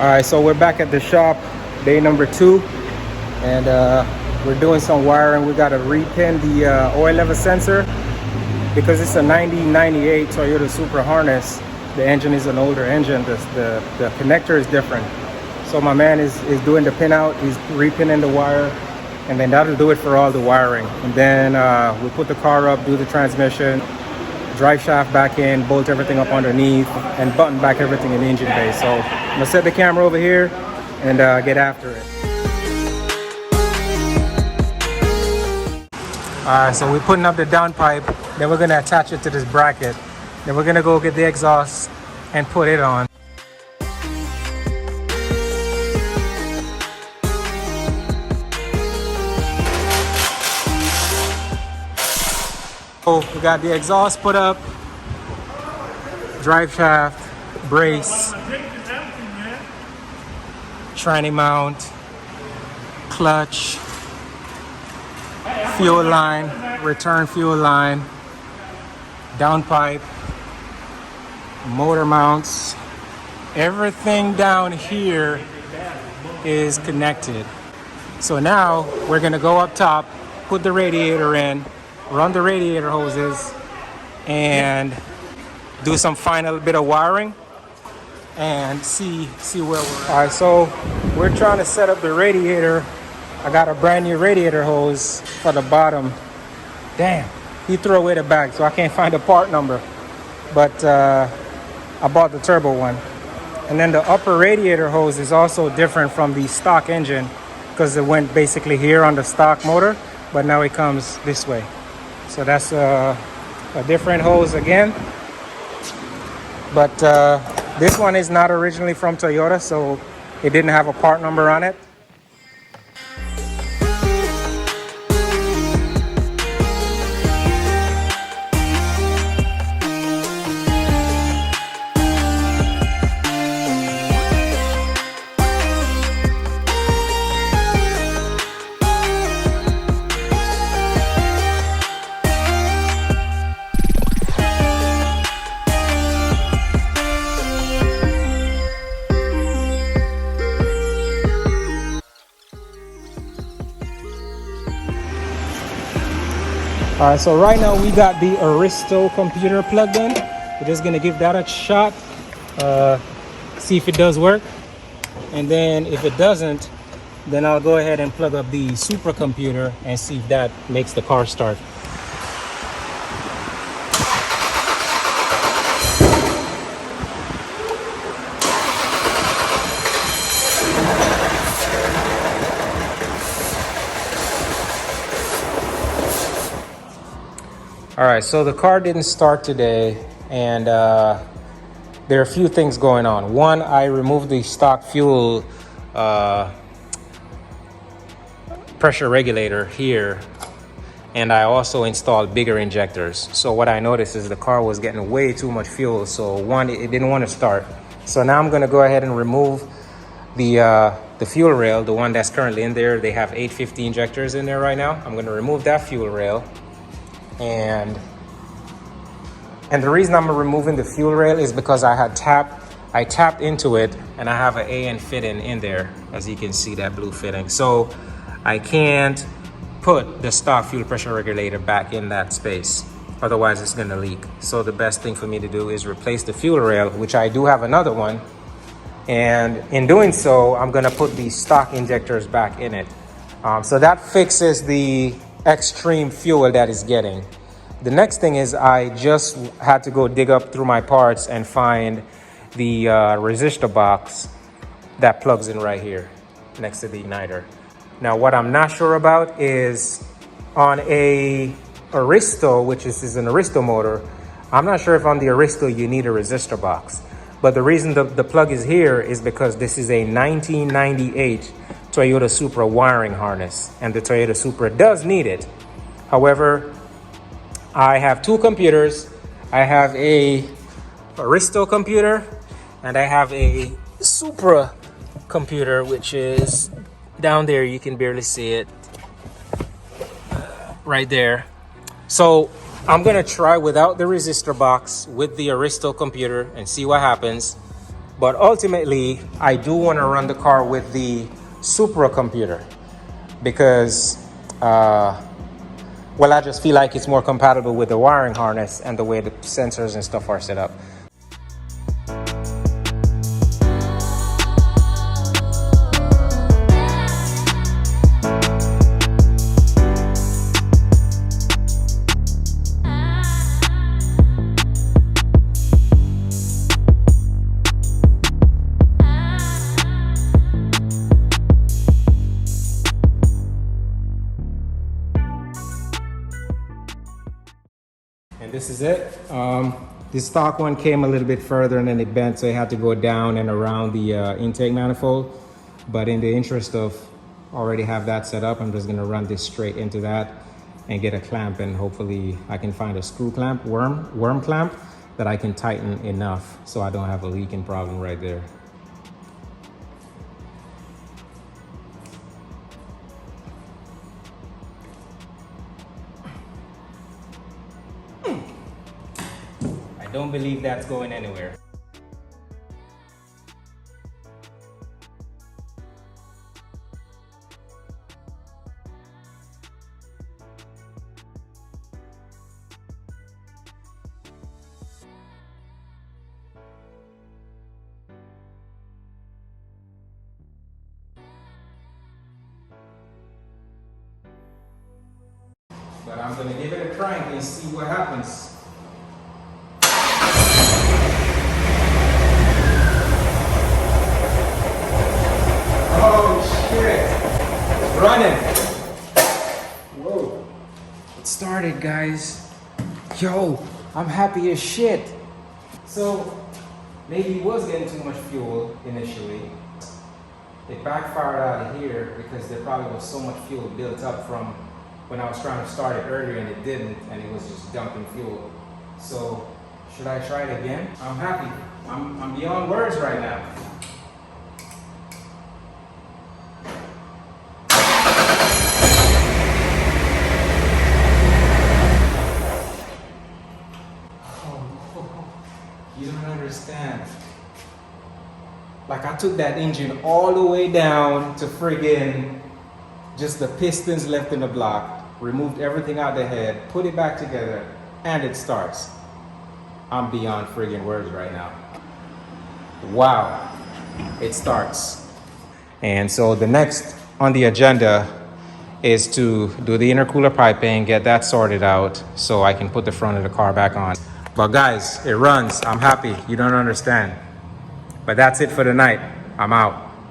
All right, so we're back at the shop, day number 2, and we're doing some wiring. We got to repin the oil level sensor because it's a 1998 Toyota Supra harness. The engine is an older engine. The connector is different. So my man is doing the pin out. He's repinning the wire, and then that'll do it for all the wiring. And then we put the car up, do the transmission, drive shaft back in, bolt everything up underneath, and button back everything in the engine bay. So I'm gonna set the camera over here and get after it. Alright, so we're putting up the downpipe, then we're gonna attach it to this bracket. Then we're gonna go get the exhaust and put it on. So we got the exhaust put up, drive shaft, brace, tranny mount, clutch, fuel line, return fuel line, downpipe, motor mounts. Everything down here is connected. So now we're gonna go up top, put the radiator in, run the radiator hoses, and do some final bit of wiring and see where we're at. All right, so we're trying to set up the radiator. I got a brand new radiator hose for the bottom. Damn, he threw away the bag, so I can't find the part number. But I bought the turbo one. And then the upper radiator hose is also different from the stock engine because it went basically here on the stock motor, but now it comes this way. So that's a different hose again. But this one is not originally from Toyota, so it didn't have a part number on it. All right, so right now we got the Aristo computer plugged in. We're just gonna give that a shot, see if it does work. And then if it doesn't, then I'll go ahead and plug up the Supra computer and see if that makes the car start. All right, so the car didn't start today, and there are a few things going on. One, I removed the stock fuel pressure regulator here, and I also installed bigger injectors. So what I noticed is the car was getting way too much fuel, so one, it didn't want to start. So now I'm gonna go ahead and remove the fuel rail, the one that's currently in there. They have 850 injectors in there right now. I'm gonna remove that fuel rail. And the reason I'm removing the fuel rail is because I tapped into it, and I have an AN fitting in there, as you can see, that blue fitting. So I can't put the stock fuel pressure regulator back in that space, otherwise it's gonna leak. So the best thing for me to do is replace the fuel rail, which I do have another one, and in doing so, I'm gonna put the stock injectors back in it. So that fixes the extreme fuel that is getting. The next thing is I just had to go dig up through my parts and find the resistor box that plugs in right here next to the igniter. Now what I'm not sure about is on a Aristo, which is an Aristo motor, I'm not sure if on the Aristo you need a resistor box. But the reason the plug is here is because this is a 1998 Toyota Supra wiring harness, and the Toyota Supra does need it. However, I have two computers. I have a Aristo computer, and I have a Supra computer, which is down there. You can barely see it right there. So I'm gonna try without the resistor box with the Aristo computer and see what happens. But ultimately, I do want to run the car with the Supra computer because, well, I just feel like it's more compatible with the wiring harness and the way the sensors and stuff are set up. And this is it. The stock one came a little bit further and then it bent, so it had to go down and around the intake manifold. But in the interest of already have that set up, I'm just gonna run this straight into that and get a clamp, and hopefully I can find a screw clamp, worm clamp that I can tighten enough so I don't have a leaking problem right there. I don't believe that's going anywhere. But I'm gonna give it a crank and see what happens. Oh shit, it's running. Whoa, it started, guys. Yo, I'm happy as shit. So maybe it was getting too much fuel initially. It backfired out of here because there probably was so much fuel built up from when I was trying to start it earlier and it didn't, and it was just dumping fuel. So should I try it again? I'm happy. I'm beyond words right now. You don't understand. Like, I took that engine all the way down to friggin' just the pistons left in the block, removed everything out the head, put it back together, and it starts. I'm beyond friggin' words right now. Wow, it starts. And so the next on the agenda is to do the intercooler piping, get that sorted out so I can put the front of the car back on. But guys, it runs. I'm happy. You don't understand. But that's it for the night. I'm out.